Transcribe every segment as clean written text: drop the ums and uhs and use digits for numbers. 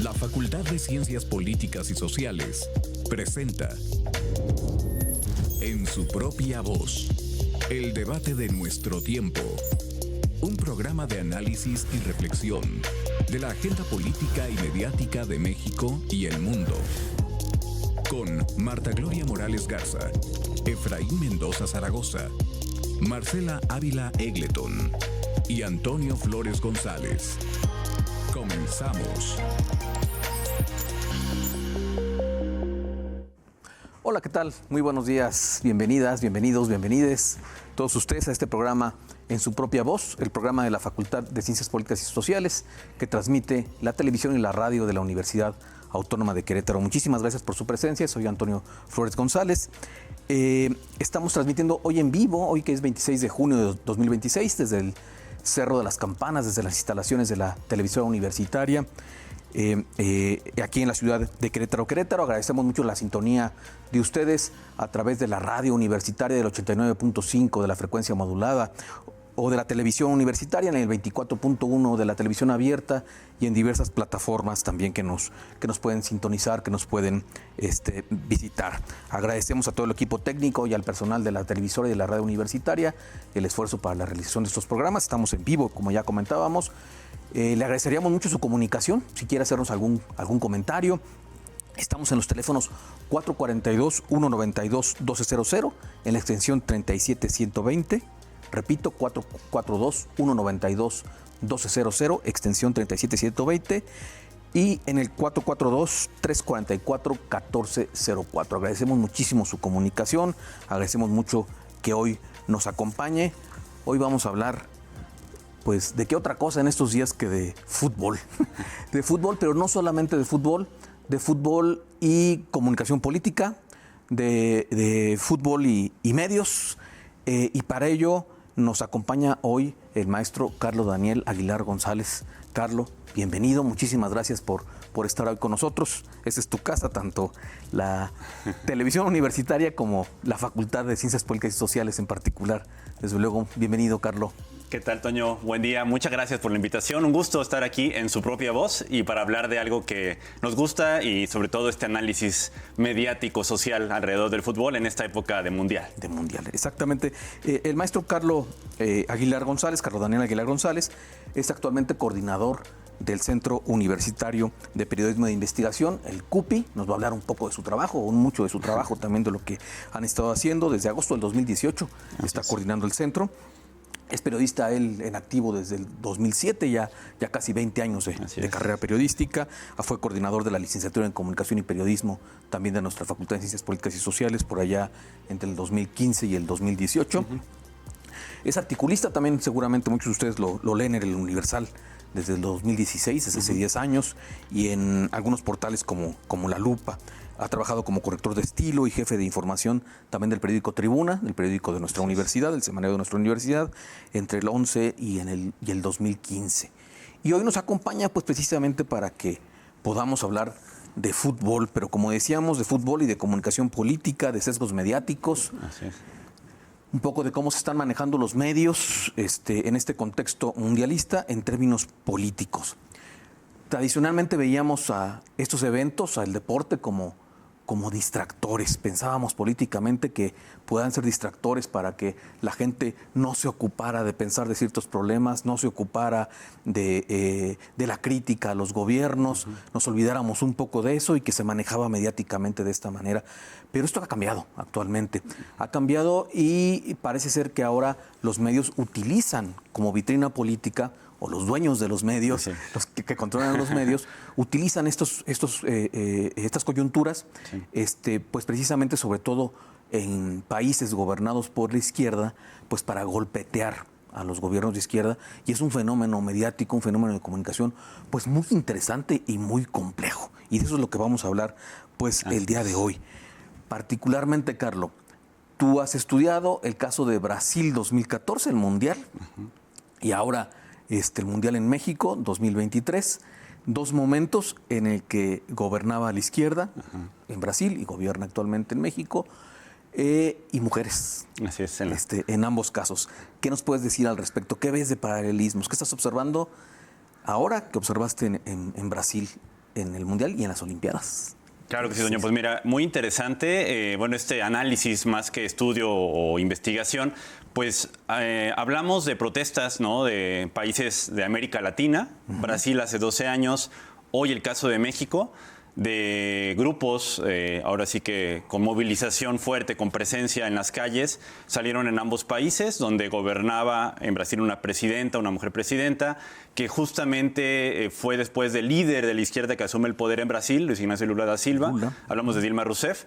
La Facultad de Ciencias Políticas y Sociales presenta En su propia voz, el debate de nuestro tiempo. Un programa de análisis y reflexión de la agenda política y mediática de México y el mundo. Con Marta Gloria Morales Garza, Efraín Mendoza Zaragoza, Marcela Ávila Egleton y Antonio Flores González. Comenzamos. Hola, ¿qué tal? Muy buenos días, bienvenidas, bienvenidos, bienvenides todos ustedes a este programa En su propia voz, el programa de la Facultad de Ciencias Políticas y Sociales que transmite la televisión y la radio de la Universidad Autónoma de Querétaro. Muchísimas gracias por su presencia, soy Antonio Flores González. Estamos transmitiendo hoy en vivo, hoy que es 26 de junio de 2026, desde el Cerro de las Campanas, desde las instalaciones de la televisora universitaria. Aquí en la ciudad de Querétaro. Agradecemos mucho la sintonía de ustedes a través de la radio universitaria del 89.5 de la frecuencia modulada o de la televisión universitaria en el 24.1 de la televisión abierta y en diversas plataformas también que nos pueden sintonizar, que nos pueden visitar. Agradecemos a todo el equipo técnico y al personal de la televisora y de la radio universitaria el esfuerzo para la realización de estos programas. Estamos en vivo, como ya comentábamos. Le agradeceríamos mucho su comunicación, si quiere hacernos algún comentario. Estamos en los teléfonos 442-192-1200, en la extensión 37120. Repito, 442-192-1200, extensión 37120. Y en el 442-344-1404. Agradecemos muchísimo su comunicación, agradecemos mucho que hoy nos acompañe. Hoy vamos a hablar, pues, ¿de qué otra cosa en estos días que de fútbol? De fútbol, pero no solamente de fútbol y comunicación política, de fútbol y medios. Y para ello nos acompaña hoy el maestro Carlos Daniel Aguilar González. Carlos, bienvenido, muchísimas gracias por estar hoy con nosotros. Esta es tu casa, tanto la televisión universitaria como la Facultad de Ciencias Políticas y Sociales en particular. Desde luego, bienvenido, Carlos. ¿Qué tal, Toño? Buen día, muchas gracias por la invitación. Un gusto estar aquí en su propia voz y para hablar de algo que nos gusta y sobre todo este análisis mediático, social alrededor del fútbol en esta época de mundial. De mundial, exactamente. El maestro Carlos Aguilar González, Carlos Daniel Aguilar González, es actualmente coordinador del Centro Universitario de Periodismo de Investigación, el CUPI. Nos va a hablar un poco de su trabajo, mucho de su trabajo también, de lo que han estado haciendo desde agosto del 2018. Está coordinando el centro. Es periodista él en activo desde el 2007, ya casi 20 años de carrera periodística. Fue coordinador de la licenciatura en Comunicación y Periodismo también de nuestra Facultad de Ciencias Políticas y Sociales por allá entre el 2015 y el 2018. Uh-huh. Es articulista también, seguramente muchos de ustedes lo leen en el Universal desde el 2016, desde hace 10 años, y en algunos portales como La Lupa. Ha trabajado como corrector de estilo y jefe de información también del periódico Tribuna, el periódico de nuestra universidad, el semanario de nuestra universidad, entre el 11 y el 2015. Y hoy nos acompaña pues precisamente para que podamos hablar de fútbol, pero como decíamos, de fútbol y de comunicación política, de sesgos mediáticos. Así es. Un poco de cómo se están manejando los medios en este contexto mundialista en términos políticos. Tradicionalmente veíamos a estos eventos, al deporte, como distractores. Pensábamos políticamente que puedan ser distractores para que la gente no se ocupara de pensar de ciertos problemas, no se ocupara de la crítica a los gobiernos, nos olvidáramos un poco de eso y que se manejaba mediáticamente de esta manera. Pero esto ha cambiado actualmente. Ha cambiado y parece ser que ahora los medios utilizan como vitrina política, o los dueños de los medios, sí, los que controlan los medios, utilizan estas coyunturas, sí, pues precisamente sobre todo en países gobernados por la izquierda, pues para golpetear a los gobiernos de izquierda, y es un fenómeno mediático, un fenómeno de comunicación pues muy interesante y muy complejo. Y de eso es lo que vamos a hablar pues el día de hoy. Particularmente, Carlos, tú has estudiado el caso de Brasil 2014, el Mundial, y ahora el Mundial en México 2023, dos momentos en el que gobernaba la izquierda en Brasil y gobierna actualmente en México, y mujeres. Así es, en ambos casos. ¿Qué nos puedes decir al respecto? ¿Qué ves de paralelismos? ¿Qué estás observando ahora que observaste en Brasil en el Mundial y en las Olimpiadas. Claro que sí, Toño. Pues mira, muy interesante. Bueno, este análisis más que estudio o investigación, pues hablamos de protestas, ¿no?, de países de América Latina, Brasil hace 12 años, hoy el caso de México, de grupos, ahora sí que con movilización fuerte, con presencia en las calles, salieron en ambos países, donde gobernaba en Brasil una presidenta, una mujer presidenta, que justamente fue después del líder de la izquierda que asume el poder en Brasil, Luis Ignacio Lula da Silva. Hablamos de Dilma Rousseff.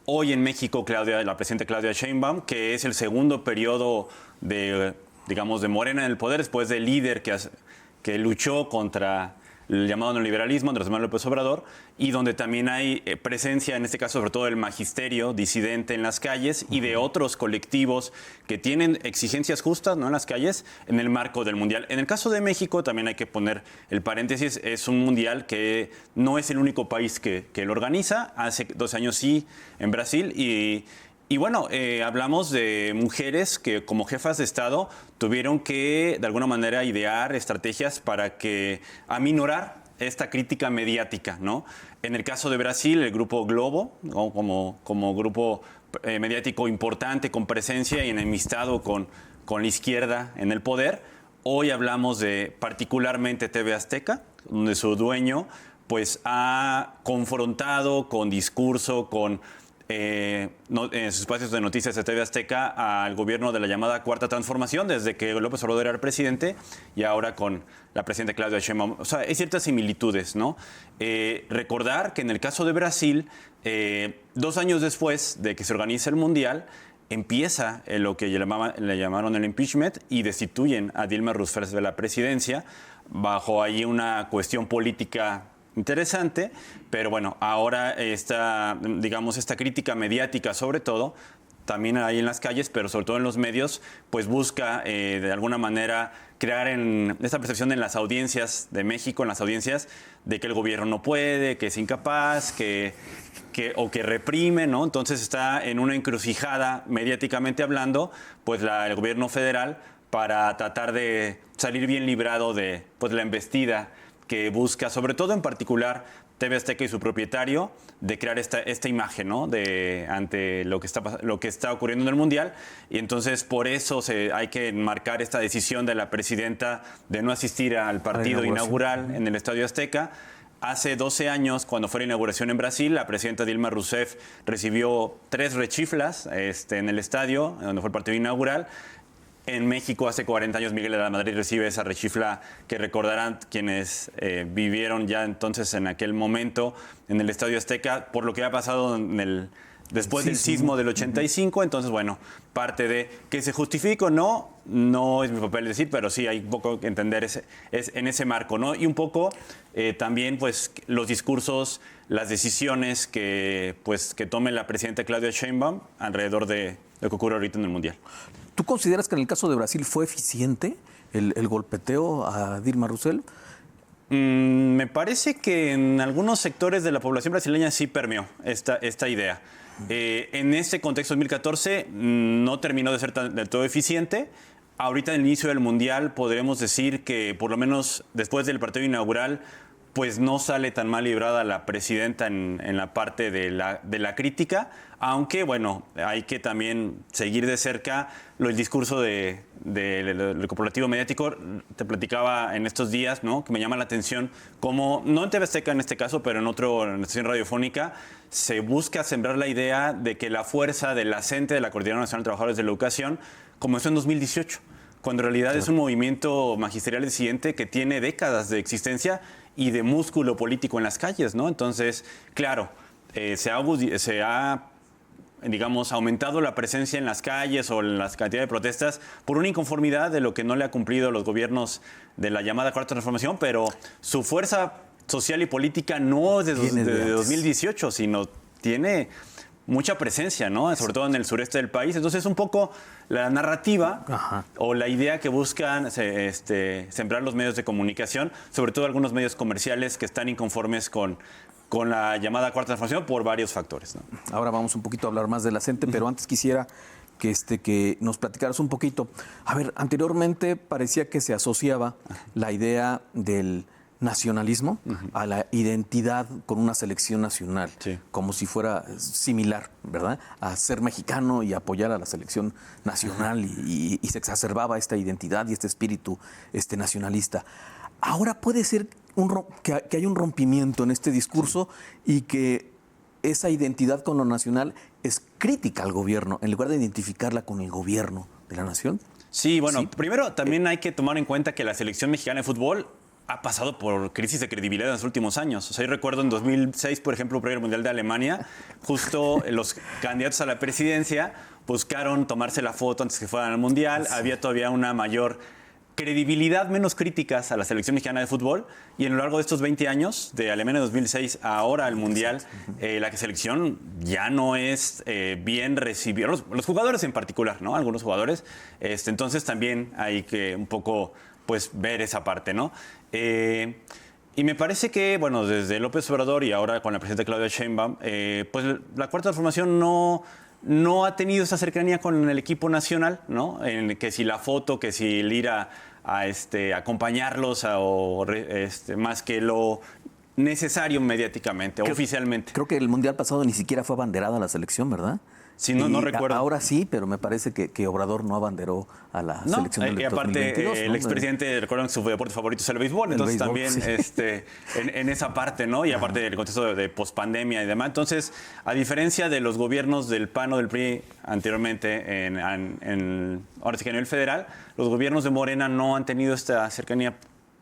Hoy en México, la presidenta Claudia Sheinbaum, que es el segundo periodo de, digamos, de Morena en el poder, después del líder que luchó contra el llamado neoliberalismo, Andrés Manuel López Obrador, y donde también hay presencia, en este caso, sobre todo del magisterio disidente en las calles y de otros colectivos que tienen exigencias justas, ¿no?, en las calles en el marco del Mundial. En el caso de México, también hay que poner el paréntesis, es un Mundial que no es el único país que lo organiza, hace 12 años sí en Brasil, y bueno, hablamos de mujeres que como jefas de Estado tuvieron que, de alguna manera, idear estrategias para aminorar esta crítica mediática, ¿no? En el caso de Brasil, el Grupo Globo, ¿no?, como grupo mediático importante, con presencia y enemistado con la izquierda en el poder. Hoy hablamos de particularmente TV Azteca, donde su dueño pues ha confrontado con discurso, en sus espacios de noticias de TV Azteca al gobierno de la llamada Cuarta Transformación, desde que López Obrador era el presidente y ahora con la presidenta Claudia Sheinbaum. O sea, hay ciertas similitudes, ¿no? Recordar que en el caso de Brasil, 2 años después de que se organiza el Mundial, empieza lo que le llamaron el impeachment y destituyen a Dilma Rousseff de la presidencia bajo ahí una cuestión política interesante, pero bueno, ahora esta crítica mediática sobre todo, también ahí en las calles, pero sobre todo en los medios, pues busca de alguna manera crear esta percepción en las audiencias de México, en las audiencias de que el gobierno no puede, que es incapaz, o que reprime, ¿no? Entonces está en una encrucijada mediáticamente hablando, pues el gobierno federal para tratar de salir bien librado de la embestida que busca, sobre todo en particular TV Azteca y su propietario, de crear esta imagen, ¿no?, ante lo que está ocurriendo en el Mundial. Y entonces por eso hay que enmarcar esta decisión de la presidenta de no asistir al partido inaugural en el Estadio Azteca. Hace 12 años, cuando fue la inauguración en Brasil, la presidenta Dilma Rousseff recibió 3 rechiflas en el estadio, donde fue el partido inaugural. En México, hace 40 años, Miguel de la Madrid recibe esa rechifla que recordarán quienes vivieron ya entonces en aquel momento en el Estadio Azteca, por lo que ha pasado después del sismo del 85. Entonces, bueno, parte de que se justifique o no es mi papel decir, pero sí hay un poco que entender en ese marco, ¿no? Y un poco también, pues, los discursos, las decisiones que tome la presidenta Claudia Sheinbaum alrededor de lo que ocurre ahorita en el Mundial. ¿Tú consideras que en el caso de Brasil fue eficiente el golpeteo a Dilma Rousseff? Me parece que en algunos sectores de la población brasileña sí permeó esta idea. En este contexto 2014 no terminó de ser del todo eficiente. Ahorita en el inicio del Mundial podremos decir que por lo menos después del partido inaugural pues no sale tan mal librada la presidenta en la parte de la crítica, aunque, bueno, hay que también seguir de cerca el discurso del corporativo mediático. Te platicaba en estos días, ¿no?, que me llama la atención cómo, no en TV Azteca en este caso, pero en la estación radiofónica, se busca sembrar la idea de que la fuerza de la CENTE, de la Coordinadora Nacional de Trabajadores de la Educación, comenzó en 2018, cuando en realidad es un movimiento magisterial disidente que tiene décadas de existencia y de músculo político en las calles, ¿no? Entonces, claro, se ha digamos, aumentado la presencia en las calles o en la cantidad de protestas por una inconformidad de lo que no le ha cumplido los gobiernos de la llamada Cuarta Transformación, pero su fuerza social y política no es de 2018, sino tiene mucha presencia, ¿no? Sobre todo en el sureste del país. Entonces, un poco la narrativa o la idea que buscan sembrar los medios de comunicación, sobre todo algunos medios comerciales que están inconformes con la llamada Cuarta Transformación por varios factores, ¿no? Ahora vamos un poquito a hablar más de la CENTE, pero antes quisiera que nos platicaras un poquito. A ver, anteriormente parecía que se asociaba la idea del nacionalismo a la identidad con una selección nacional, Sí. como si fuera similar, ¿verdad? A ser mexicano y apoyar a la selección nacional y se exacerbaba esta identidad y este espíritu nacionalista. Ahora puede ser que haya un rompimiento en este discurso y que esa identidad con lo nacional es crítica al gobierno, en lugar de identificarla con el gobierno de la nación. Sí, bueno, Sí. primero también hay que tomar en cuenta que la selección mexicana de fútbol ha pasado por crisis de credibilidad en los últimos años. O sea, yo recuerdo en 2006, por ejemplo, previo al Mundial de Alemania, justo los candidatos a la presidencia buscaron tomarse la foto antes que fueran al Mundial. Había todavía una mayor credibilidad, menos críticas a la selección mexicana de fútbol. Y a lo largo de estos 20 años, de Alemania 2006 a ahora al Mundial, la selección ya no es bien recibida. Los jugadores en particular, ¿no? Algunos jugadores. Entonces también hay que un poco pues ver esa parte, ¿no? Y me parece que, bueno, desde López Obrador y ahora con la presidenta Claudia Sheinbaum, pues la Cuarta Transformación no ha tenido esa cercanía con el equipo nacional, ¿no? En que si la foto, que si el ir a acompañarlos más que lo necesario mediáticamente, oficialmente. Creo que el Mundial pasado ni siquiera fue abanderada la selección, ¿verdad? Sí, no recuerdo. Ahora sí, pero me parece que Obrador no abanderó a la selección del y aparte 2022, el ¿no? expresidente, recuerdan que su deporte favorito es el béisbol, entonces béisbol, también sí. en esa parte, ¿no? Y aparte del contexto de pospandemia y demás. Entonces, a diferencia de los gobiernos del PAN o del PRI anteriormente, ahora sí que a nivel federal, los gobiernos de Morena no han tenido esta cercanía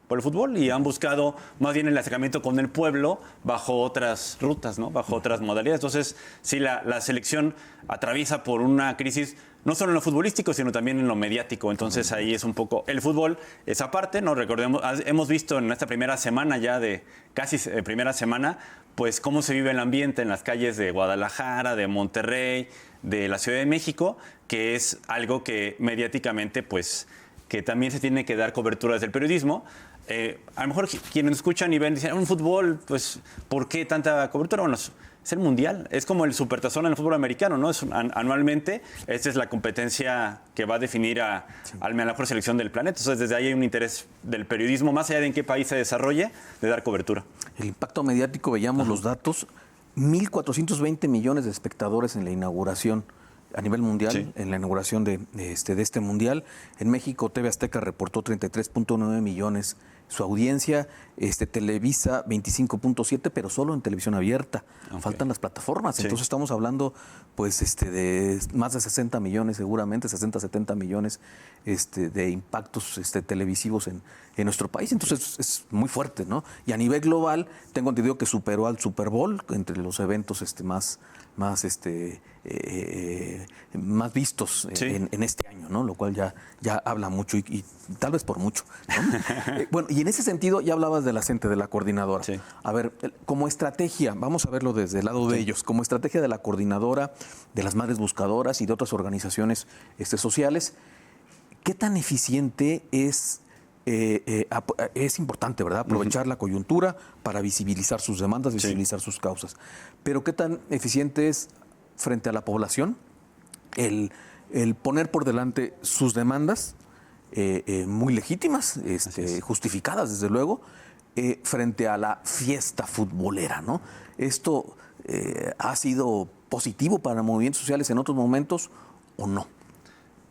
por el fútbol y han buscado más bien el acercamiento con el pueblo bajo otras rutas, ¿no? Bajo otras modalidades. Entonces, sí, la selección atraviesa por una crisis no solo en lo futbolístico, sino también en lo mediático. Entonces, ahí es un poco el fútbol, esa parte, ¿no? Recordemos, hemos visto en esta primera semana ya primera semana, pues cómo se vive el ambiente en las calles de Guadalajara, de Monterrey, de la Ciudad de México, que es algo que mediáticamente, pues, que también se tiene que dar cobertura desde el periodismo. A lo mejor quienes escuchan y ven dicen, un fútbol, pues, ¿por qué tanta cobertura? Bueno, es el mundial, es como el supertazón en el fútbol americano, ¿no? Anualmente, esta es la competencia que va a definir a la mejor selección del planeta. Entonces, desde ahí hay un interés del periodismo, más allá de en qué país se desarrolle, de dar cobertura. El impacto mediático, veíamos los datos, 1.420 millones de espectadores en la inauguración a nivel mundial, Sí. en la inauguración de este mundial. En México, TV Azteca reportó 33.9 millones su audiencia, Televisa 25.7, pero solo en televisión abierta. Okay. Faltan las plataformas, Sí. entonces estamos hablando pues de más de 60 millones seguramente, 60, 70 millones de impactos televisivos en nuestro país. Entonces es muy fuerte, ¿no? Y a nivel global, tengo entendido que superó al Super Bowl entre los eventos más vistos Sí. en este año, ¿no? Lo cual ya habla mucho y tal vez por mucho, ¿no? Bueno, y en ese sentido ya hablabas de la CENTE, de la coordinadora. Sí. A ver, como estrategia, vamos a verlo desde el lado de ellos, como estrategia de la coordinadora, de las madres buscadoras y de otras organizaciones sociales, ¿qué tan eficiente es importante, ¿verdad? Aprovechar la coyuntura para visibilizar sus demandas, visibilizar sus causas. Pero ¿qué tan eficiente es frente a la población el poner por delante sus demandas muy legítimas, justificadas desde luego, frente a la fiesta futbolera, ¿no? ¿Esto ha sido positivo para movimientos sociales en otros momentos o no?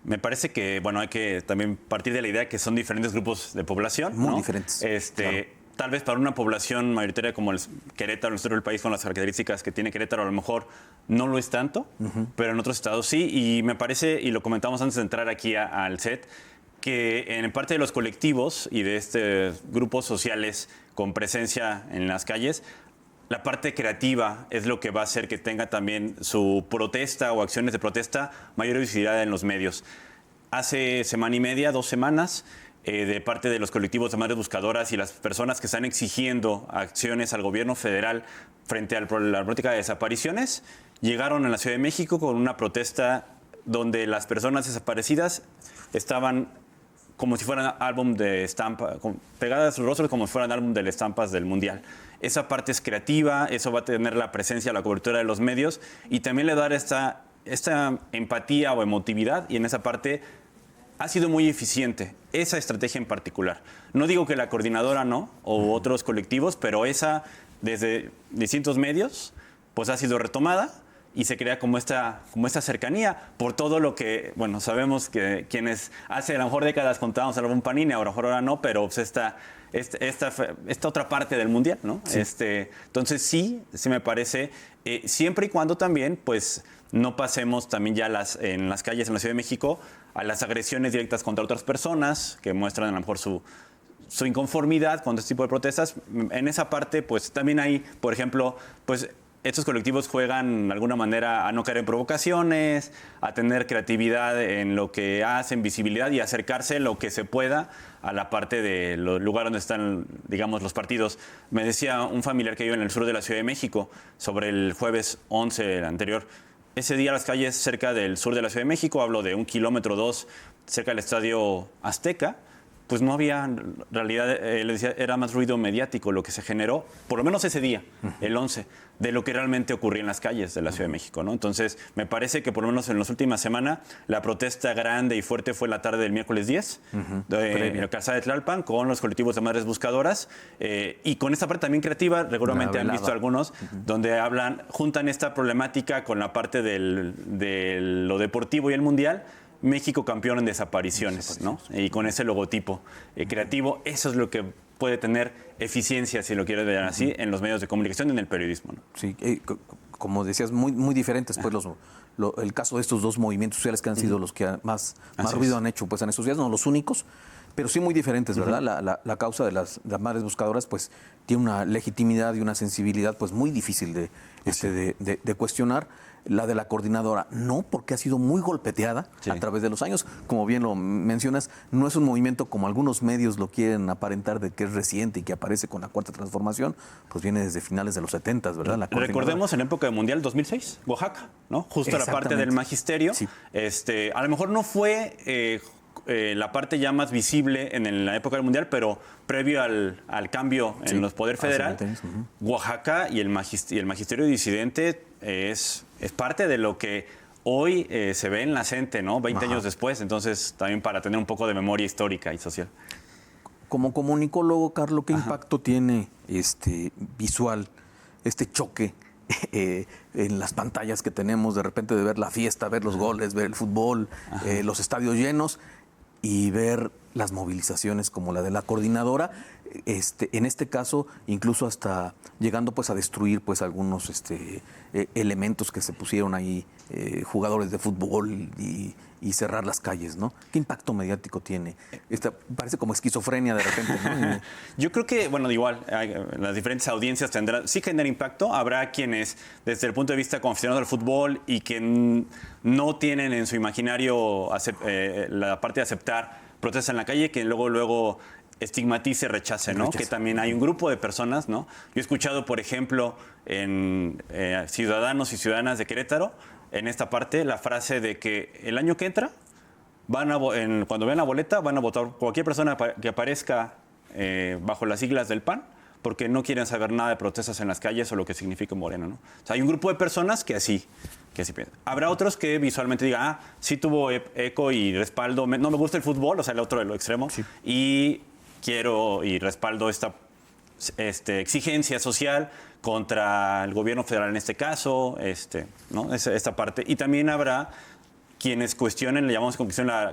Me parece que, bueno, hay que también partir de la idea que son diferentes grupos de población, Muy ¿no? diferentes. Claro. Tal vez para una población mayoritaria como el Querétaro, el centro del país, con las características que tiene Querétaro, a lo mejor no lo es tanto, pero en otros estados sí. Y me parece, y lo comentamos antes de entrar aquí al set, que en parte de los colectivos y de grupos sociales con presencia en las calles, la parte creativa es lo que va a hacer que tenga también su protesta o acciones de protesta mayor visibilidad en los medios. Hace semana y media, 2 semanas, de parte de los colectivos de madres buscadoras y las personas que están exigiendo acciones al gobierno federal frente a la problemática de desapariciones, llegaron a la Ciudad de México con una protesta donde las personas desaparecidas estaban como si fueran álbum de estampa, pegadas a sus rostros como si fueran álbum de estampas del Mundial. Esa parte es creativa, eso va a tener la presencia, la cobertura de los medios y también le va a dar esta empatía o emotividad y en esa parte ha sido muy eficiente, esa estrategia en particular. No digo que la coordinadora no, o otros colectivos, pero esa, desde distintos medios, pues ha sido retomada y se crea como esta cercanía por todo lo que, bueno, sabemos que quienes hace a lo mejor décadas contábamos algún Panini, a lo mejor ahora no, pero pues esta otra parte del Mundial, ¿no? Sí. Entonces sí me parece, siempre y cuando también, pues, no pasemos también ya en las calles en la Ciudad de México a las agresiones directas contra otras personas que muestran a lo mejor su inconformidad con este tipo de protestas. En esa parte, pues, también hay, por ejemplo, pues, estos colectivos juegan de alguna manera a no caer en provocaciones, a tener creatividad en lo que hacen, visibilidad y acercarse lo que se pueda a la parte del lugar donde están, digamos, los partidos. Me decía un familiar que vive en el sur de la Ciudad de México sobre el jueves 11 el anterior. Ese día las calles cerca del sur de la Ciudad de México, hablo de 1 kilómetro, 2, cerca del Estadio Azteca, pues no había, en realidad, le decía, era más ruido mediático lo que se generó, por lo menos ese día, el 11, de lo que realmente ocurría en las calles de la Ciudad de México, ¿no? Entonces, me parece que por lo menos en las últimas semanas, la protesta grande y fuerte fue la tarde del miércoles 10, en la Calzada de Tlalpan, con los colectivos de madres buscadoras, y con esta parte también creativa, seguramente han visto algunos, donde juntan esta problemática con la parte de lo deportivo y el mundial. México campeón en desapariciones, ¿no? Y con ese logotipo creativo, eso es lo que puede tener eficiencia, si lo quieres ver así, en los medios de comunicación y en el periodismo, ¿no? Sí, como decías, muy diferentes, pues, el caso de estos dos movimientos sociales que han sido los que más ruido han hecho, pues, en estos días, no los únicos, pero sí muy diferentes, ¿verdad? La causa de las madres buscadoras, pues, tiene una legitimidad y una sensibilidad, pues, muy difícil de cuestionar. La de la coordinadora, no, porque ha sido muy golpeteada a través de los años. Como bien lo mencionas, no es un movimiento como algunos medios lo quieren aparentar de que es reciente y que aparece con la Cuarta Transformación, pues viene desde finales de los 70, ¿verdad? Recordemos en época del Mundial 2006, Oaxaca, ¿no? Justo la parte del magisterio. Sí. A lo mejor no fue la parte ya más visible en la época del Mundial, pero previo al cambio en los poder federal, Oaxaca y el magisterio disidente es parte de lo que hoy se ve en la CENTE, ¿no? 20 años después, entonces también para tener un poco de memoria histórica y social. Como comunicólogo, Carlos, ¿qué impacto tiene visual, este choque en las pantallas que tenemos de repente de ver la fiesta, ver los goles, ver el fútbol, los estadios llenos y ver las movilizaciones como la de la coordinadora, en este caso incluso hasta llegando pues a destruir pues algunos elementos que se pusieron ahí, jugadores de fútbol y cerrar las calles, ¿no? ¿Qué impacto mediático tiene? Parece como esquizofrenia de repente, ¿no? Yo creo que, bueno, igual, las diferentes audiencias sí genera impacto. Habrá quienes, desde el punto de vista como aficionados del fútbol y que no tienen en su imaginario la parte de aceptar protestas en la calle, que luego estigmatice, rechace, ¿no? Que también hay un grupo de personas, ¿no? Yo he escuchado, por ejemplo, en ciudadanos y ciudadanas de Querétaro, en esta parte, la frase de que el año que entra, cuando vean la boleta, van a votar cualquier persona que aparezca bajo las siglas del PAN, porque no quieren saber nada de protestas en las calles o lo que significa Morena, ¿no? O sea, hay un grupo de personas que así piensan. Habrá otros que visualmente digan, sí tuvo eco y respaldo, no me gusta el fútbol, o sea, el otro de lo extremo, y quiero y respaldo esta exigencia social contra el gobierno federal en este caso, ¿no? Esta parte. Y también habrá quienes cuestionen, le llamamos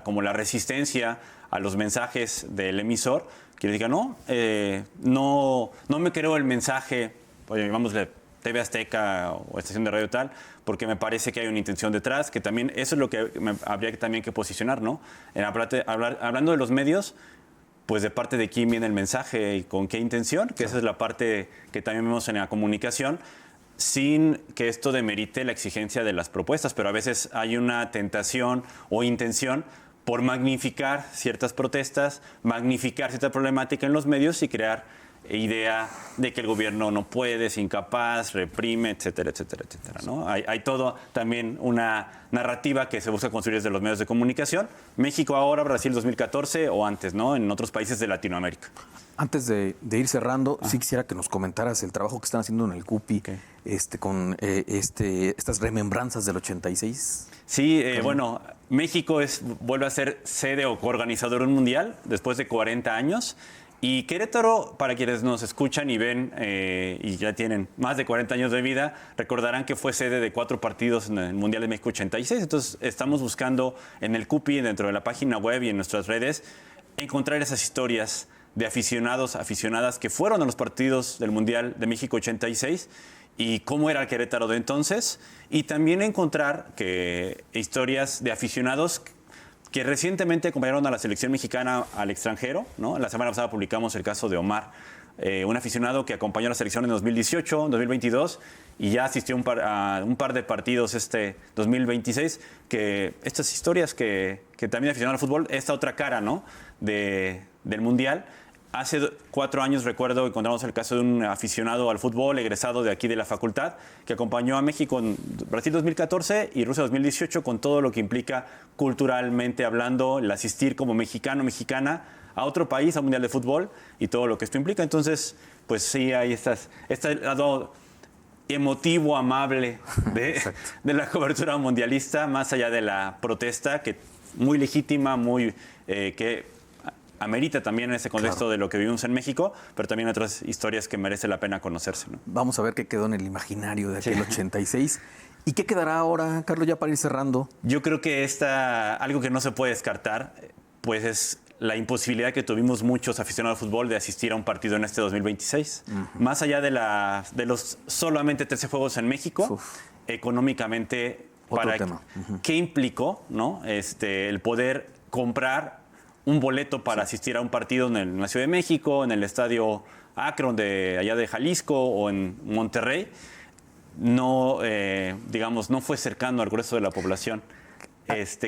como la resistencia a los mensajes del emisor, que le digan, no me creo el mensaje, llamámosle TV Azteca o estación de radio tal, porque me parece que hay una intención detrás, que también eso es lo que habría también que posicionar, ¿no? Hablando de los medios, pues de parte de quién viene el mensaje y con qué intención, que esa es la parte que también vemos en la comunicación, sin que esto demerite la exigencia de las propuestas, pero a veces hay una tentación o intención por magnificar ciertas protestas, magnificar cierta problemática en los medios y crear idea de que el gobierno no puede, es incapaz, reprime, etcétera, etcétera, etcétera, ¿no? Hay todo también una narrativa que se busca construir desde los medios de comunicación. México ahora, Brasil 2014 o antes, ¿no? En otros países de Latinoamérica. Antes de ir cerrando, sí quisiera que nos comentaras el trabajo que están haciendo en el CUPI con estas remembranzas del 86. Sí, bueno, México vuelve a ser sede o coorganizador de un mundial después de 40 años. Y Querétaro, para quienes nos escuchan y ven y ya tienen más de 40 años de vida, recordarán que fue sede de 4 partidos en el Mundial de México 86. Entonces, estamos buscando en el CUPI, dentro de la página web y en nuestras redes, encontrar esas historias de aficionados, aficionadas que fueron a los partidos del Mundial de México 86 y cómo era el Querétaro de entonces. Y también encontrar historias de aficionados que recientemente acompañaron a la selección mexicana al extranjero, ¿no? La semana pasada publicamos el caso de Omar, un aficionado que acompañó a la selección en 2018, 2022 y ya asistió a un par de partidos este 2026. Que estas historias que también aficionaron al fútbol, esta otra cara, ¿no? del Mundial. Hace 4 años, recuerdo, encontramos el caso de un aficionado al fútbol egresado de aquí de la facultad que acompañó a México en Brasil 2014 y Rusia 2018 con todo lo que implica culturalmente hablando, el asistir como mexicano, mexicana a otro país, a un mundial de fútbol y todo lo que esto implica. Entonces, pues sí, hay este lado emotivo, amable de la cobertura mundialista, más allá de la protesta, que muy legítima, muy que amerita también en ese contexto de lo que vivimos en México, pero también otras historias que merece la pena conocerse, ¿no? Vamos a ver qué quedó en el imaginario de aquel 86. ¿Y qué quedará ahora, Carlos, ya para ir cerrando? Yo creo que algo que no se puede descartar, pues es la imposibilidad que tuvimos muchos aficionados al fútbol de asistir a un partido en este 2026. Más allá de los solamente 13 juegos en México, económicamente, Otro tema. ¿qué implicó, ¿no? El poder comprar un boleto para asistir a un partido en la Ciudad de México, en el Estadio Akron de allá de Jalisco o en Monterrey? No, digamos, no fue cercano al grueso de la población.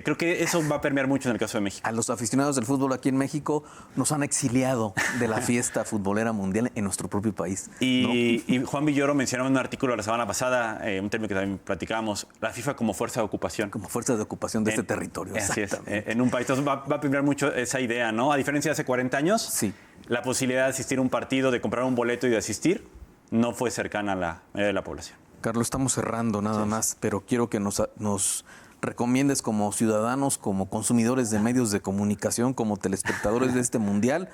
Creo que eso va a permear mucho en el caso de México. A los aficionados del fútbol aquí en México nos han exiliado de la fiesta futbolera mundial en nuestro propio país. Y Juan Villoro mencionaba en un artículo la semana pasada, un término que también platicábamos, la FIFA como fuerza de ocupación. Como fuerza de ocupación de este territorio. Así es, en un país. Entonces va a permear mucho esa idea, ¿no? A diferencia de hace 40 años, sí, la posibilidad de asistir a un partido, de comprar un boleto y de asistir, no fue cercana a la mayoría de la población. Carlos, estamos cerrando nada más, pero quiero que nos recomiendes como ciudadanos, como consumidores de medios de comunicación, como telespectadores de este mundial,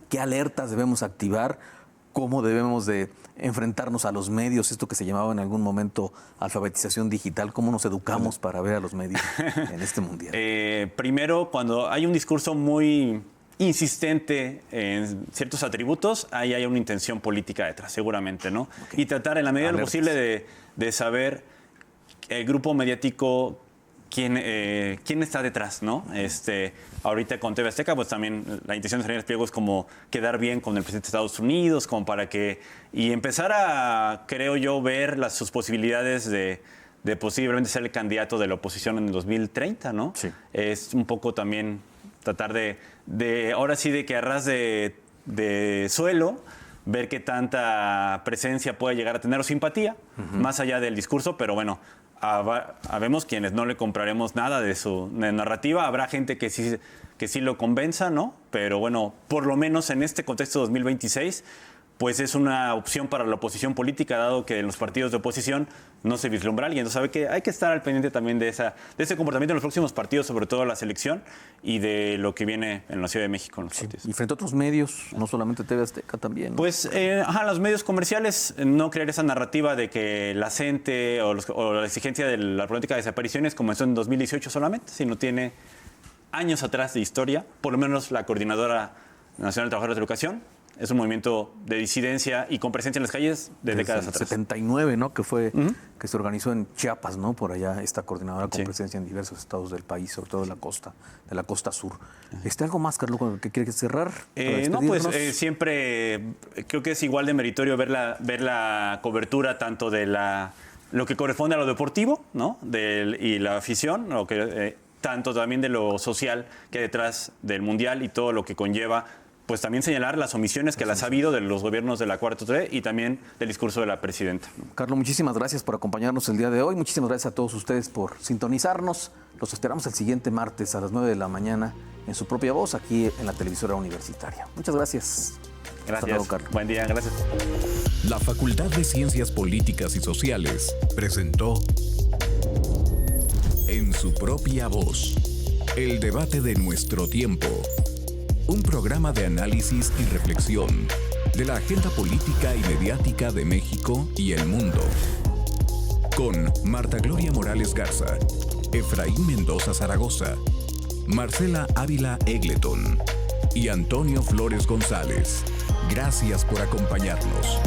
qué alertas debemos activar, cómo debemos de enfrentarnos a los medios, esto que se llamaba en algún momento alfabetización digital, cómo nos educamos para ver a los medios en este mundial. Primero, cuando hay un discurso muy insistente en ciertos atributos, ahí hay una intención política detrás, seguramente, ¿no? Okay. Y tratar en la medida de lo posible de saber el grupo mediático quién está detrás, ¿no? Ahorita con TV Azteca, pues también la intención de Salinas Pliego es como quedar bien con el presidente de Estados Unidos, como para que... Y empezar a, creo yo, ver sus posibilidades de posiblemente ser el candidato de la oposición en el 2030, ¿no? Sí. Es un poco también tratar de ahora sí, de que a ras de suelo, ver qué tanta presencia puede llegar a tener o simpatía, más allá del discurso, pero bueno... Habemos quienes no le compraremos nada de su narrativa. Habrá gente que sí lo convenza, ¿no? Pero bueno, por lo menos en este contexto 2026, pues es una opción para la oposición política, dado que en los partidos de oposición no se vislumbra alguien. Entonces, sabe que hay que estar al pendiente también de ese comportamiento en los próximos partidos, sobre todo la selección, y de lo que viene en la Ciudad de México en los partidos. Y frente a otros medios, no solamente TV Azteca también, ¿no? Pues, los medios comerciales, no creer esa narrativa de que la CENTE o la exigencia de la política de desapariciones comenzó en 2018 solamente, sino tiene años atrás de historia, por lo menos la Coordinadora Nacional de Trabajadores de Educación. Es un movimiento de disidencia y con presencia en las calles de décadas atrás. 79, ¿no? Que fue que se organizó en Chiapas, ¿no? Por allá esta coordinadora con presencia en diversos estados del país, sobre todo de la costa sur. ¿Algo más, Carlos, que quieres cerrar? No, pues siempre creo que es igual de meritorio ver la cobertura tanto de lo que corresponde a lo deportivo, ¿no? Y la afición, tanto también de lo social que hay detrás del Mundial y todo lo que conlleva pues también señalar las omisiones que las ha habido de los gobiernos de la 4T y también del discurso de la presidenta. Carlos, muchísimas gracias por acompañarnos el día de hoy. Muchísimas gracias a todos ustedes por sintonizarnos. Los esperamos el siguiente martes a las 9 de la mañana en su propia voz, aquí en la televisora universitaria. Muchas gracias. Gracias. Hasta luego, Carlos. Buen día, gracias. La Facultad de Ciencias Políticas y Sociales presentó En su propia voz, el debate de nuestro tiempo. Un programa de análisis y reflexión de la agenda política y mediática de México y el mundo. Con Marta Gloria Morales Garza, Efraín Mendoza Zaragoza, Marcela Ávila Egleton y Antonio Flores González. Gracias por acompañarnos.